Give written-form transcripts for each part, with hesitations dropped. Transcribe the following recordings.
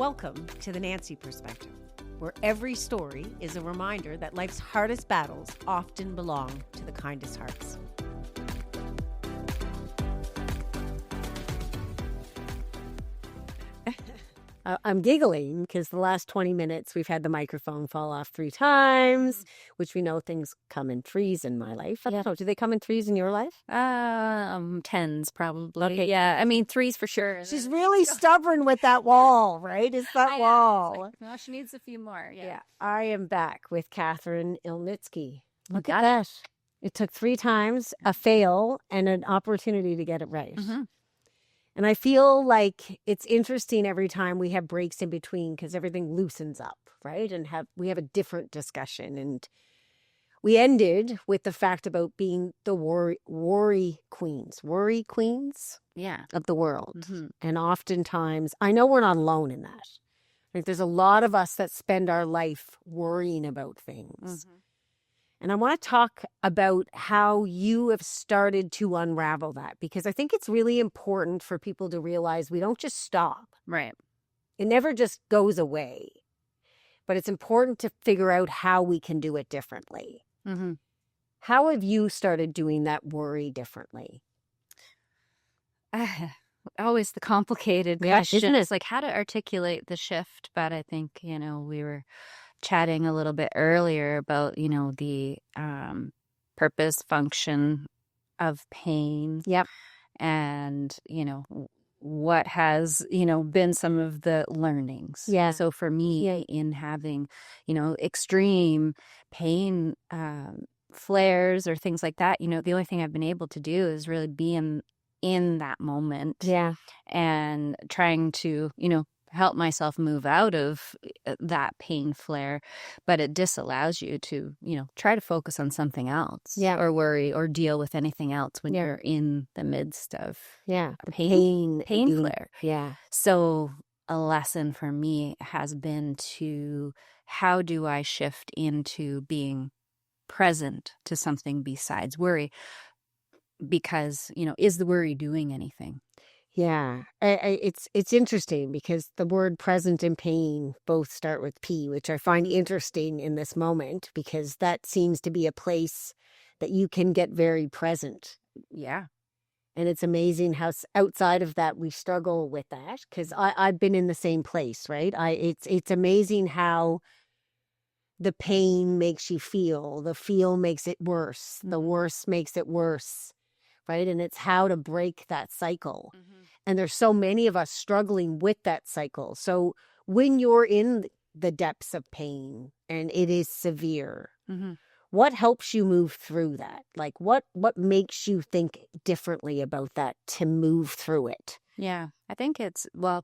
Welcome to the Nancy Perspective, where every story is a reminder that life's hardest battles often belong to the kindest hearts. I'm giggling because the last 20 minutes we've had the microphone fall off 3 times, which we know things come in threes in my life. I don't know. Do they come in threes in your life? Tens probably. Okay. Yeah, I mean threes for sure. She's really stubborn with that wall, right? It's that wall. Like, no, she needs a few more. Yeah. I am back with Katherine Ilnitski. Look at that. It took 3 times, a fail, and an opportunity to get it right. Mm-hmm. And I feel like it's interesting every time we have breaks in between because everything loosens up, right? And we have a different discussion. And we ended with the fact about being the worry queens Yeah. of the world. Mm-hmm. And oftentimes, I know we're not alone in that. Like there's a lot of us that spend our life worrying about things. Mm-hmm. And I want to talk about how you have started to unravel that, because I think it's really important for people to realize we don't just stop. Right. It never just goes away. But it's important to figure out how we can do it differently. Mm-hmm. How have you started doing that worry differently? Always the complicated Yeah, question. isn't it? It's like how to articulate the shift. But I think, we were chatting a little bit earlier about, the purpose function of pain. Yep. And, what has, been some of the learnings. Yeah. So for me, in having, extreme pain flares or things like that, the only thing I've been able to do is really be in that moment. Yeah. And trying to, help myself move out of that pain flare, but it disallows you to, try to focus on something else. Yeah. Or worry or deal with anything else when Yeah. you're in the midst of Yeah. a pain flare. Yeah. So a lesson for me has been to how do I shift into being present to something besides worry? Because, is the worry doing anything? Yeah, it's interesting because the word present and pain both start with P, which I find interesting in this moment because that seems to be a place that you can get very present. Yeah. And it's amazing how outside of that we struggle with that because I've been in the same place, right? It's amazing how the pain makes you feel, the feel makes it worse, the worse makes it worse. Right. And it's how to break that cycle. Mm-hmm. And there's so many of us struggling with that cycle. So when you're in the depths of pain and it is severe, what helps you move through that? Like what makes you think differently about that to move through it? Yeah, I think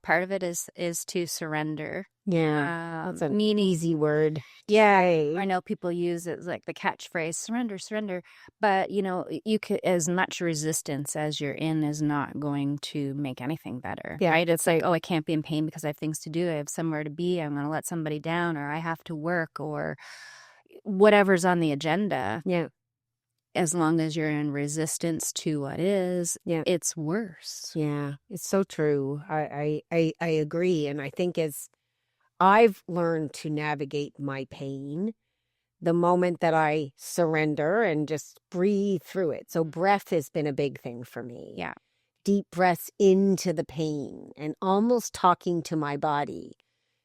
part of it is to surrender. Yeah, that's an easy word. Yeah, I know people use it like the catchphrase, surrender. But, you could, as much resistance as you're in is not going to make anything better. Yeah. Right? It's like, I can't be in pain because I have things to do. I have somewhere to be. I'm going to let somebody down or I have to work or whatever's on the agenda. Yeah. As long as you're in resistance to what is, it's worse. Yeah, it's so true. I agree. And I think as I've learned to navigate my pain, the moment that I surrender and just breathe through it. So breath has been a big thing for me. Yeah. Deep breaths into the pain and almost talking to my body.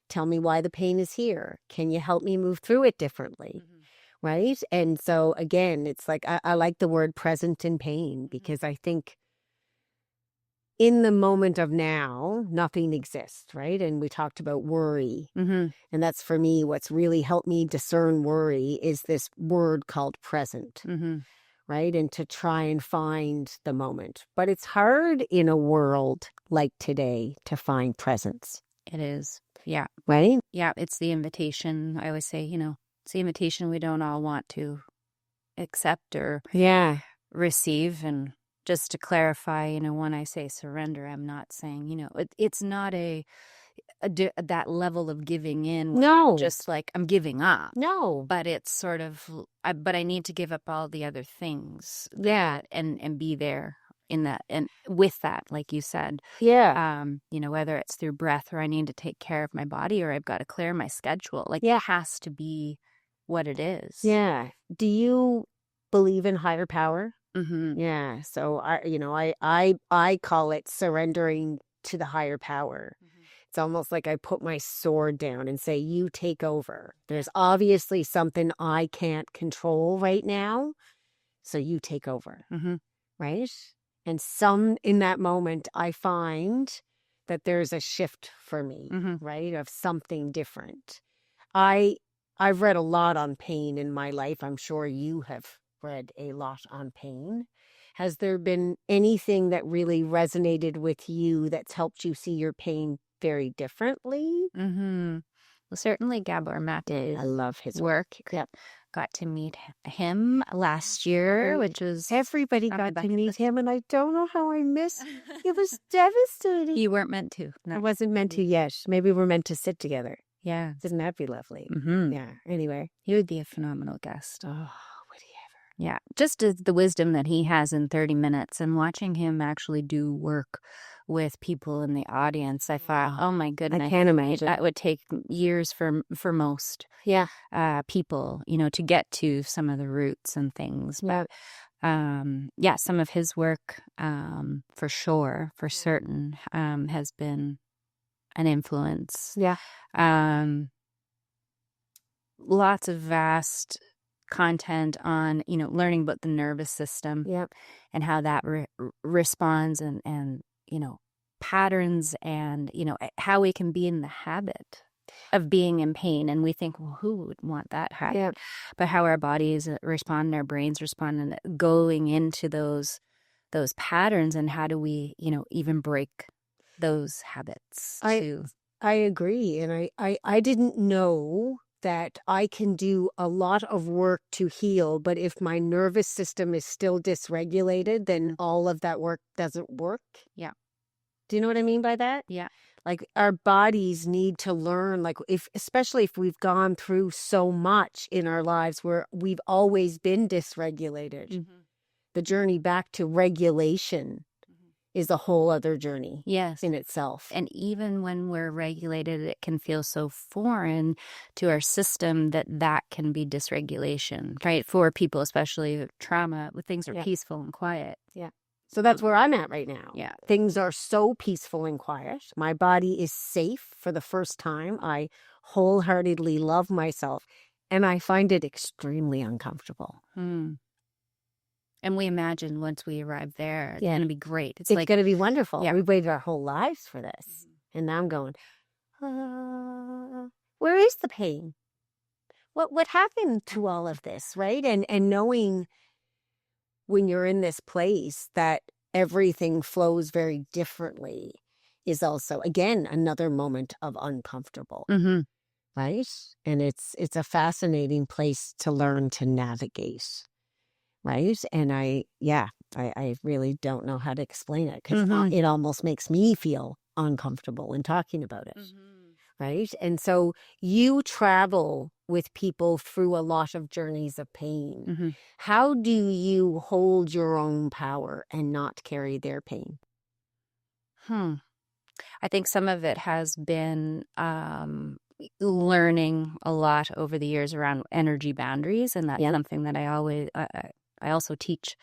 Tell me why the pain is here. Can you help me move through it differently? Mm-hmm. Right? And so again, it's like I like the word present in pain because I think in the moment of now, nothing exists, right? And we talked about worry. Mm-hmm. And that's for me, what's really helped me discern worry is this word called present, right? And to try and find the moment. But it's hard in a world like today to find presence. It is. Yeah. Right? Yeah. It's the invitation. I always say, it's the invitation we don't all want to accept or receive. And just to clarify, when I say surrender, I'm not saying, it's not that level of giving in. No. Just like I'm giving up. No. But it's sort of, but I need to give up all the other things. Yeah. And be there in that, and with that, like you said, whether it's through breath or I need to take care of my body or I've got to clear my schedule, like it has to be what it is. Yeah. Do you believe in higher power? Mm-hmm. Yeah. So I call it surrendering to the higher power. Mm-hmm. It's almost like I put my sword down and say, you take over. There's obviously something I can't control right now. So you take over. Mm-hmm. Right? And in that moment, I find that there's a shift for me, right? Of something different. I've read a lot on pain in my life. I'm sure you have read a lot on pain. Has there been anything that really resonated with you that's helped you see your pain very differently? Mm-hmm. Well, certainly Gabor Mate. I love his work. Yep. Got to meet him last year, which was... Everybody got to meet him, and I don't know how I missed. It was devastating. You weren't meant to. No. I wasn't meant to yet. Maybe we're meant to sit together. Yeah. Doesn't that be lovely? Mm-hmm. Yeah. Anyway. He would be a phenomenal guest. Oh, would he ever? Yeah. Just the wisdom that he has in 30 minutes and watching him actually do work with people in the audience, I thought, oh my goodness. I can't imagine. That would take years for most people, to get to some of the roots and things. Yeah. But some of his work, for sure, for certain, has been an influence. Yeah. Lots of vast content on, learning about the nervous system and how that responds and patterns and, how we can be in the habit of being in pain. And we think, well, who would want that habit? Yeah. But how our bodies respond and our brains respond and going into those patterns, and how do we, even break those habits too? I agree. And I didn't know that I can do a lot of work to heal, but if my nervous system is still dysregulated, then all of that work doesn't work. Yeah. Do you know what I mean by that? Yeah. Like our bodies need to learn, like especially if we've gone through so much in our lives where we've always been dysregulated. Mm-hmm. The journey back to regulation is a whole other journey in itself. And even when we're regulated, it can feel so foreign to our system that can be dysregulation, right? For people, especially with trauma, when things are peaceful and quiet. Yeah. So that's where I'm at right now. Yeah. Things are so peaceful and quiet. My body is safe for the first time. I wholeheartedly love myself, and I find it extremely uncomfortable. And we imagine once we arrive there, it's going to be great. It's going to be wonderful. Yeah. We waited our whole lives for this. And now I'm going, where is the pain? What happened to all of this, right? And knowing when you're in this place that everything flows very differently is also, again, another moment of uncomfortable, right? And it's a fascinating place to learn to navigate. Right. And I really don't know how to explain it because it almost makes me feel uncomfortable in talking about it. Right. And so you travel with people through a lot of journeys of pain. How do you hold your own power and not carry their pain? I think some of it has been learning a lot over the years around energy boundaries. And that's something that I also teach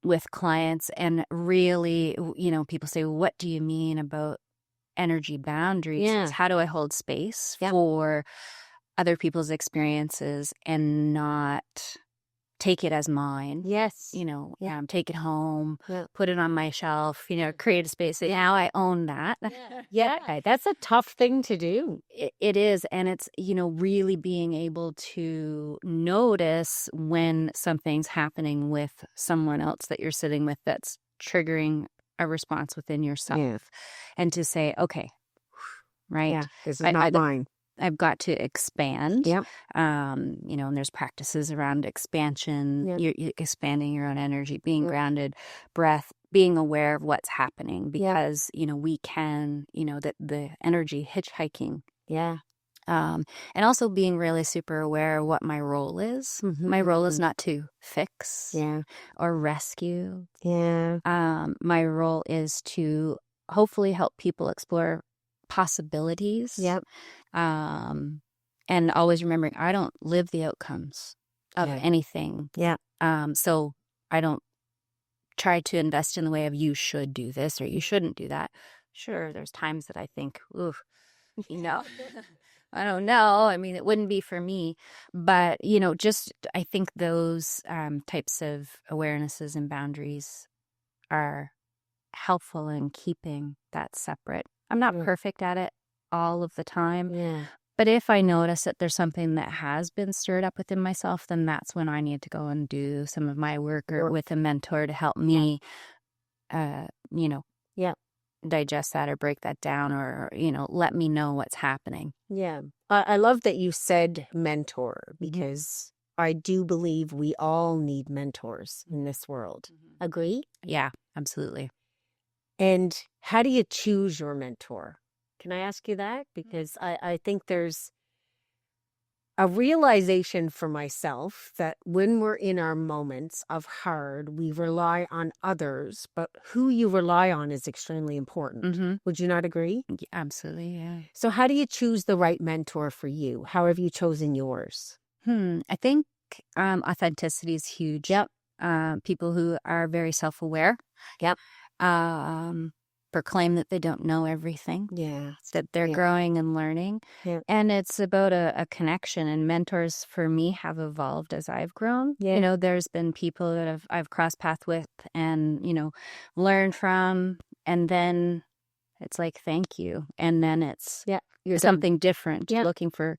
with clients. And really, people say, what do you mean about energy boundaries? Yeah. How do I hold space for other people's experiences and not take it as mine? Yes. Take it home, put it on my shelf, create a space. Now I own that. Yeah. That's a tough thing to do. It is. And it's, really being able to notice when something's happening with someone else that you're sitting with that's triggering a response within yourself, and to say, okay, right. Yeah, this is not mine. I've got to expand. Yep. And there's practices around expansion. You're expanding your own energy, being grounded, breath, being aware of what's happening, because, we can, the energy hitchhiking. Yeah. And also being really super aware of what my role is. My role is not to fix or rescue. My role is to hopefully help people explore possibilities. And always remembering I don't live the outcomes of anything. So I don't try to invest in the way of you should do this or you shouldn't do that. Sure, there's times that I think, ooh, I don't know. I mean, it wouldn't be for me. But, just I think those types of awarenesses and boundaries are helpful in keeping that separate. I'm not perfect at it all of the time. But if I notice that there's something that has been stirred up within myself, then that's when I need to go and do some of my work or with a mentor to help me, digest that or break that down or, let me know what's happening. I love that you said mentor because I do believe we all need mentors in this world. Agree? Yeah, absolutely. And how do you choose your mentor? Can I ask you that? Because I think there's a realization for myself that when we're in our moments of hard, we rely on others, but who you rely on is extremely important. Would you not agree? Yeah, absolutely, yeah. So how do you choose the right mentor for you? How have you chosen yours? I think authenticity is huge. People who are very self-aware. Proclaim that they don't know everything. That they're growing and learning. And it's about a connection. And mentors for me have evolved as I've grown. There's been people that I've crossed paths with and, learned from. And then it's like, thank you. And then it's something different, looking for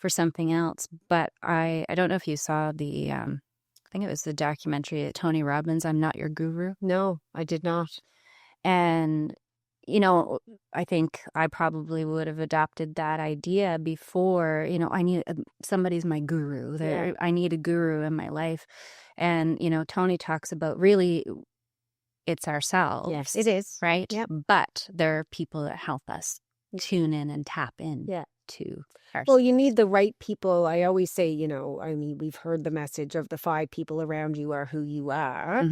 something else. But I don't know if you saw the, I think it was the documentary at Tony Robbins, I'm Not Your Guru. No, I did not. And, I think I probably would have adopted that idea before, I need somebody's my guru. I need a guru in my life. And, Tony talks about really it's ourselves. Yes, it is. Right? But there are people that help us tune in and tap in to ourselves. Well, you need the right people. I always say, we've heard the message of the 5 people around you are who you are.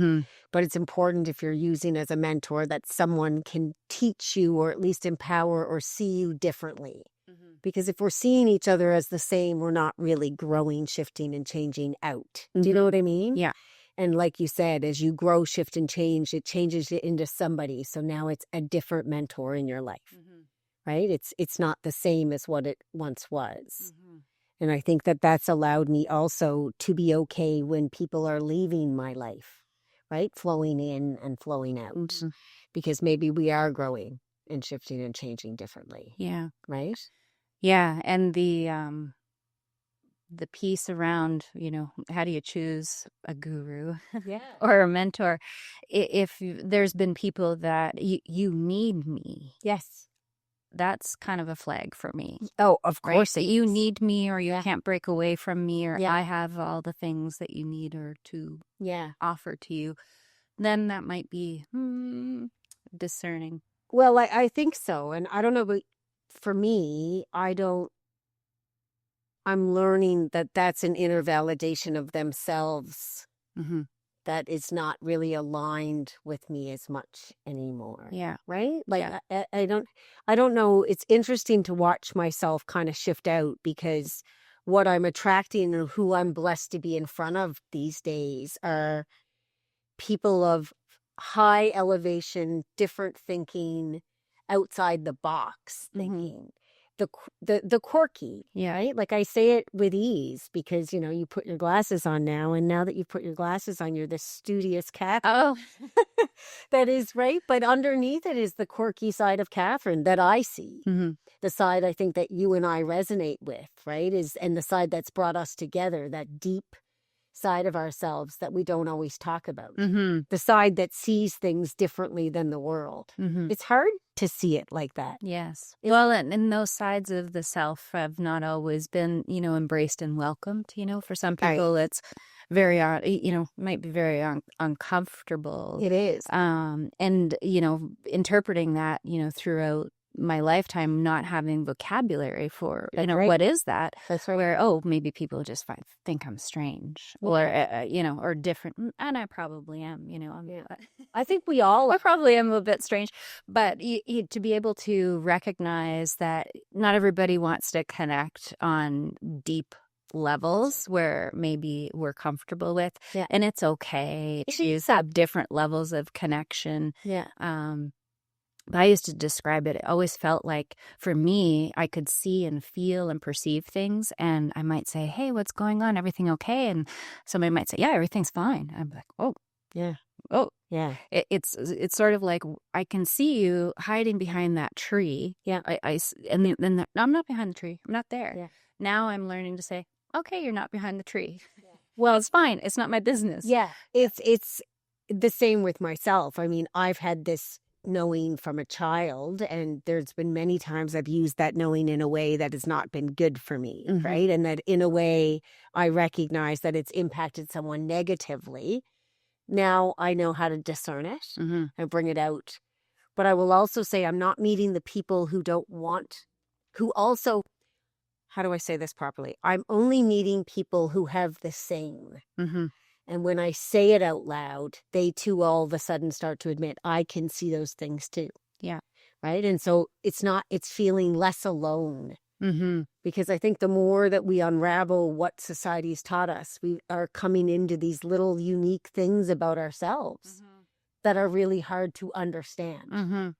But it's important if you're using as a mentor that someone can teach you or at least empower or see you differently. Because if we're seeing each other as the same, we're not really growing, shifting, and changing out. Do you know what I mean? Yeah. And like you said, as you grow, shift, and change, it changes you into somebody. So now it's a different mentor in your life. Right? It's not the same as what it once was. And I think that that's allowed me also to be okay when people are leaving my life, right? Flowing in and flowing out. Because maybe we are growing and shifting and changing differently. Yeah. Right? Yeah. And the piece around, how do you choose a guru or a mentor? If there's been people that you need me. Yes. That's kind of a flag for me. Oh, of course. That you need me or you can't break away from me or I have all the things that you need or to offer to you. Then that might be discerning. Well, I think so. And I don't know, but for me, I'm learning that that's an inner validation of themselves that is not really aligned with me as much anymore. Right? Like I don't know. It's interesting to watch myself kind of shift out because what I'm attracting and who I'm blessed to be in front of these days are people of high elevation, different thinking, outside the box thinking. The quirky, right? Like I say it with ease because, you put your glasses on now. And now that you put your glasses on, you're this studious Katherine. That is right. But underneath it is the quirky side of Katherine that I see. The side I think that you and I resonate with, right? And the side that's brought us together, that deep side of ourselves that we don't always talk about. The side that sees things differently than the world. It's hard to see it like that. Yes. Well, and those sides of the self have not always been, embraced and welcomed. For some people, it's very, might be very uncomfortable. It is. And, interpreting that, throughout my lifetime not having vocabulary for, That's right. what is that? That's right. Where, maybe people just think I'm strange or, or different. And I probably am, I think we all I probably am a bit strange, but to be able to recognize that not everybody wants to connect on deep levels where maybe we're comfortable with, and it's okay to have different levels of connection. I used to describe it. It always felt like, for me, I could see and feel and perceive things, and I might say, "Hey, what's going on? Everything okay?" And somebody might say, "Yeah, everything's fine." I'm like, "Oh, yeah, oh, yeah." It's sort of like, I can see you hiding behind that tree. Yeah, and then no, I'm not behind the tree. I'm not there. Yeah. Now I'm learning to say, "Okay, you're not behind the tree." Yeah. Well, it's fine. It's not my business. Yeah, it's the same with myself. I mean, I've had this knowing from a child, and there's been many times I've used that knowing in a way that has not been good for me, right? And that in a way I recognize that it's impacted someone negatively. Now I know how to discern it and bring it out. But I will also say I'm not meeting the people who don't want, who also, how do I say this properly? I'm only meeting people who have the same. And when I say it out loud, they too all of a sudden start to admit, I can see those things too. Yeah. Right. And so it's feeling less alone. Because I think the more that we unravel what society's taught us, we are coming into these little unique things about ourselves that are really hard to understand.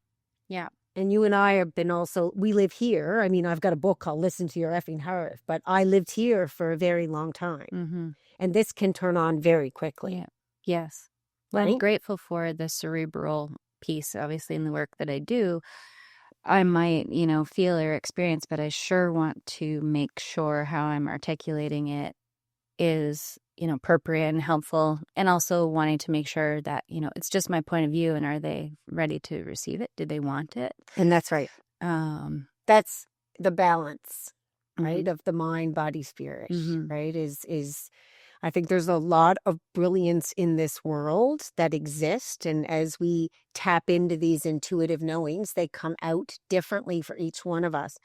Yeah. And you and I have been we live here. I mean, I've got a book called Listen to Your Effing Heart, but I lived here for a very long time. And this can turn on very quickly. Yeah. Yes. Well, Right? I'm grateful for the cerebral piece, obviously, in the work that I do. I might, feel or experience, but I sure want to make sure how I'm articulating it is, appropriate and helpful, and also wanting to make sure that, it's just my point of view, and are they ready to receive it? Do they want it? And that's right. That's the balance, right, of the mind, body, spirit, right, is I think there's a lot of brilliance in this world that exists. And as we tap into these intuitive knowings, they come out differently for each one of us.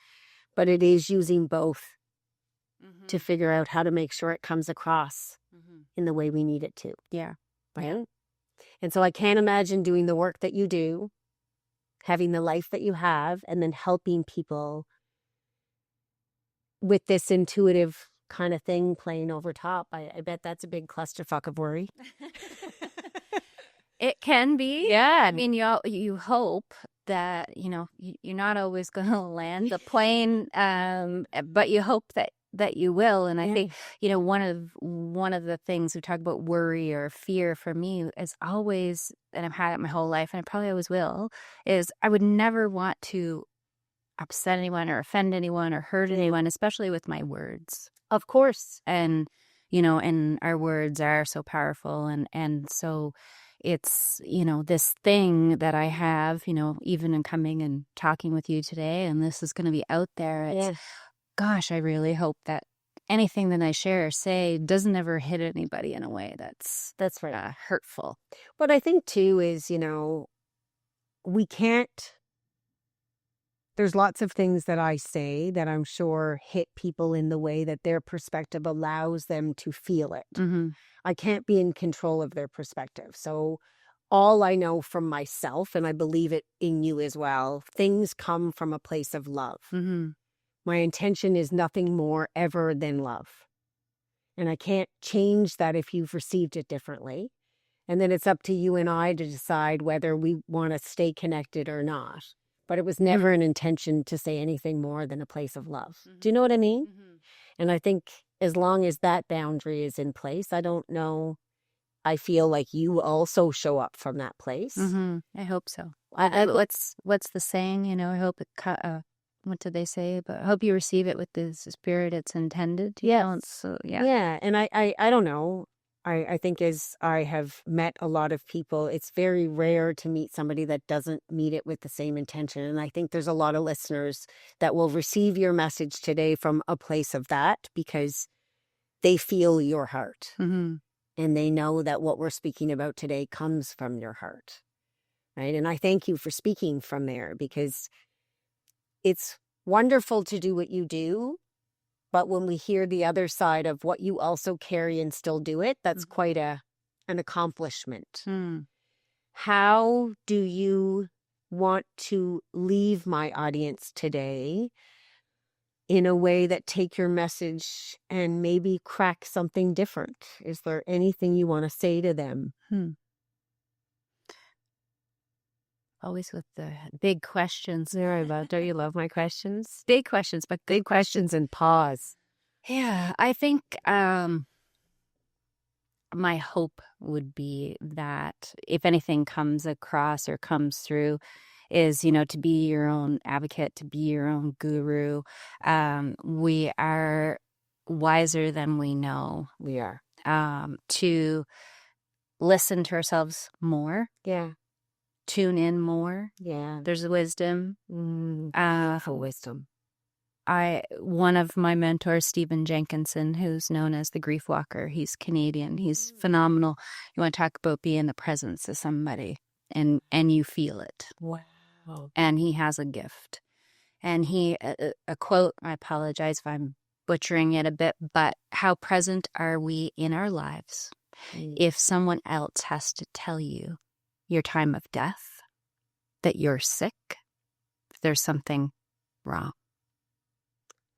But it is using both to figure out how to make sure it comes across in the way we need it to. Yeah. Right? Yeah. And so I can't imagine doing the work that you do, having the life that you have, and then helping people with this intuitive kind of thing playing over top. I bet that's a big clusterfuck of worry. It can be. Yeah. I mean, you hope that, you're not always going to land the plane, but you hope that you will. And I think, one of the things we talk about, worry or fear, for me is always, and I've had it my whole life, and I probably always will, is I would never want to upset anyone or offend anyone or hurt anyone, especially with my words. Of course. And, and our words are so powerful. And so it's, this thing that I have, even in coming and talking with you today, and this is going to be out there. It's, gosh, I really hope that anything that I share or say doesn't ever hit anybody in a way that's right. Hurtful. What I think too is, we can't. There's lots of things that I say that I'm sure hit people in the way that their perspective allows them to feel it. I can't be in control of their perspective. So all I know from myself, and I believe it in you as well, things come from a place of love. My intention is nothing more ever than love. And I can't change that if you've received it differently. And then it's up to you and I to decide whether we want to stay connected or not. But it was never an intention to say anything more than a place of love. Do you know what I mean? And I think as long as that boundary is in place, I don't know. I feel like you also show up from that place. I hope so. What's the saying? I hope it. What do they say? But I hope you receive it with the spirit it's intended. So yeah. And I don't know. I think as I have met a lot of people, it's very rare to meet somebody that doesn't meet it with the same intention. And I think there's a lot of listeners that will receive your message today from a place of that, because they feel your heart. And they know that what we're speaking about today comes from your heart. Right. And I thank you for speaking from there, because it's wonderful to do what you do, but when we hear the other side of what you also carry and still do it, that's quite an accomplishment. How do you want to leave my audience today in a way that take your message and maybe crack something different? Is there anything you want to say to them? Always with the big questions. Sorry about, don't you love my questions? Big questions, but Big questions and pause. Yeah, I think my hope would be that if anything comes across or comes through is, to be your own advocate, to be your own guru. We are wiser than we know. We are. To listen to ourselves more. Yeah. Tune in more. Yeah. There's wisdom. For wisdom. One of my mentors, Stephen Jenkinson, who's known as the Grief Walker, he's Canadian. He's phenomenal. You want to talk about being in the presence of somebody and you feel it. Wow. And he has a gift. And he, a quote, I apologize if I'm butchering it a bit, but how present are we in our lives if someone else has to tell you your time of death, that you're sick, there's something wrong?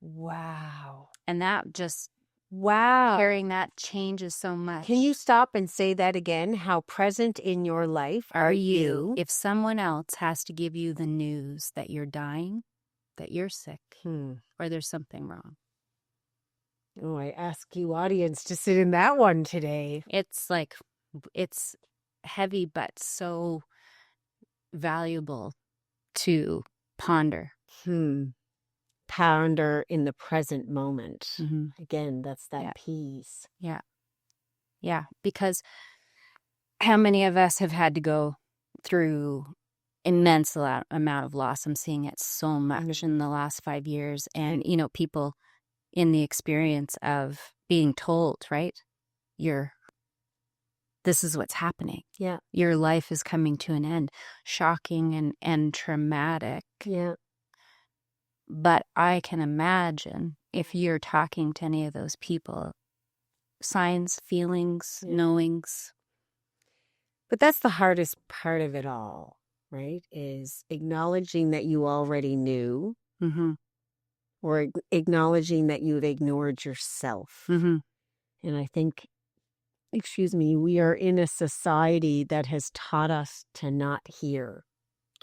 Wow. And that just, wow. hearing that changes so much. Can you stop and say that again? How present in your life are you? If someone else has to give you the news that you're dying, that you're sick, or there's something wrong. Oh, I ask you, audience, to sit in that one today. It's heavy, but so valuable to ponder. Ponder in the present moment. Again, that's that Yeah. piece. Yeah. Yeah. Because how many of us have had to go through immense amount of loss? I'm seeing it so much in the last 5 years. And, people in the experience of being told, right? This is what's happening. Yeah. Your life is coming to an end. Shocking and traumatic. Yeah. But I can imagine if you're talking to any of those people, signs, feelings, knowings. But that's the hardest part of it all, right? Is acknowledging that you already knew, or acknowledging that you've ignored yourself. And I think, we are in a society that has taught us to not hear,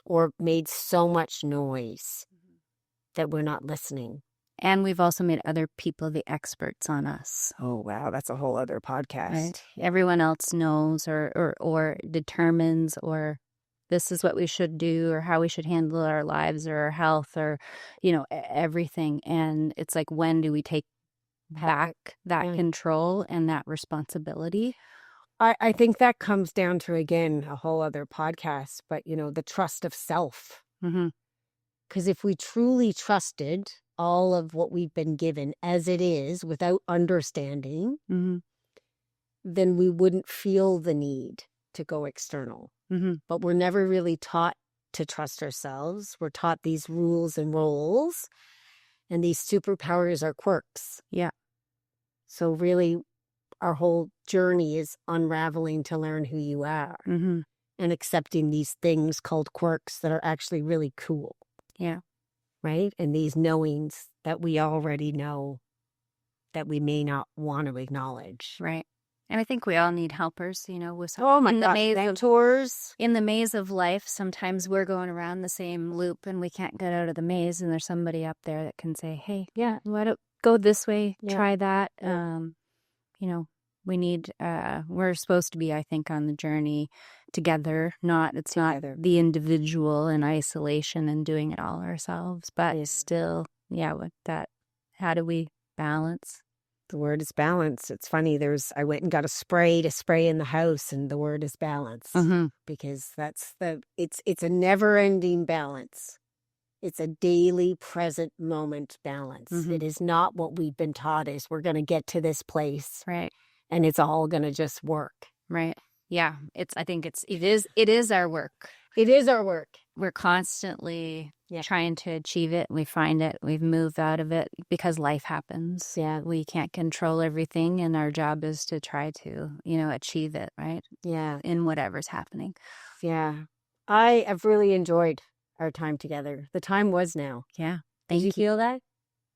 or made so much noise that we're not listening. And we've also made other people the experts on us. Oh, wow. That's a whole other podcast. Right? Everyone else knows or determines, or this is what we should do, or how we should handle our lives or our health, or, everything. And it's like, when do we take back that control and that responsibility? I think that comes down to, again, a whole other podcast, but, the trust of self. Because if we truly trusted all of what we've been given as it is without understanding, then we wouldn't feel the need to go external. But we're never really taught to trust ourselves. We're taught these rules and roles, and these superpowers are quirks. Yeah. So really, our whole journey is unraveling to learn who you are and accepting these things called quirks that are actually really cool. Yeah. Right? And these knowings that we already know that we may not want to acknowledge. Right. And I think we all need helpers, with Oh my God, mentors. In the maze of life, sometimes we're going around the same loop and we can't get out of the maze, and there's somebody up there that can say, hey, why don't go this way, try that. We need, we're supposed to be, I think, on the journey together. It's not the individual in isolation and doing it all ourselves, but still, with that, how do we balance? The word is balance. It's funny. I went and got a spray to spray in the house, and the word is balance, because it's a never ending balance. It's a daily present moment balance. It is not what we've been taught is we're going to get to this place. Right. And it's all going to just work. Right. Yeah. It is our work. It is our work. we're constantly Yeah. trying to achieve it. We find it, we've moved out of it because life happens. Yeah. We can't control everything, and our job is to try to, achieve it, right? Yeah. In whatever's happening. Yeah. I have really enjoyed our time together. The time was now. Yeah. Did you Thank you. feel that?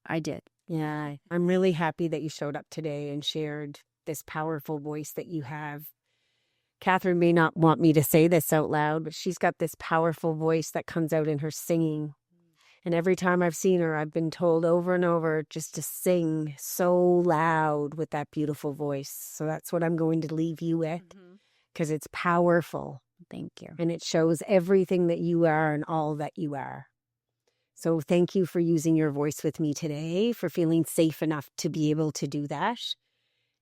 I did. Yeah. I'm really happy that you showed up today and shared this powerful voice that you have. Katherine may not want me to say this out loud, but she's got this powerful voice that comes out in her singing. And every time I've seen her, I've been told over and over just to sing so loud with that beautiful voice. So that's what I'm going to leave you with, because it's powerful. Thank you. And it shows everything that you are and all that you are. So thank you for using your voice with me today, for feeling safe enough to be able to do that.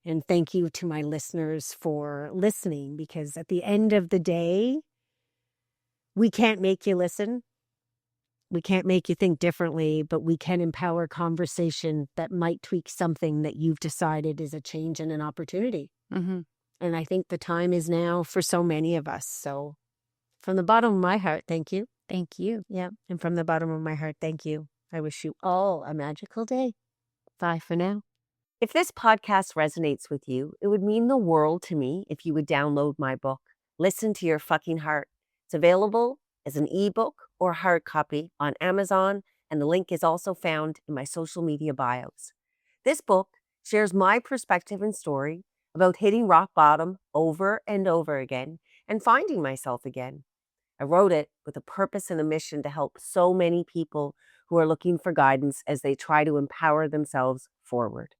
And thank you to my listeners for listening, because at the end of the day, we can't make you listen. We can't make you think differently, but we can empower conversation that might tweak something that you've decided is a change and an opportunity. Mm-hmm. And I think the time is now for so many of us. So from the bottom of my heart, thank you. Thank you. Yeah. And from the bottom of my heart, thank you. I wish you all a magical day. Bye for now. If this podcast resonates with you, it would mean the world to me if you would download my book, Listen to Your Fucking Heart. It's available as an ebook or hard copy on Amazon, and the link is also found in my social media bios. This book shares my perspective and story about hitting rock bottom over and over again and finding myself again. I wrote it with a purpose and a mission to help so many people who are looking for guidance as they try to empower themselves forward.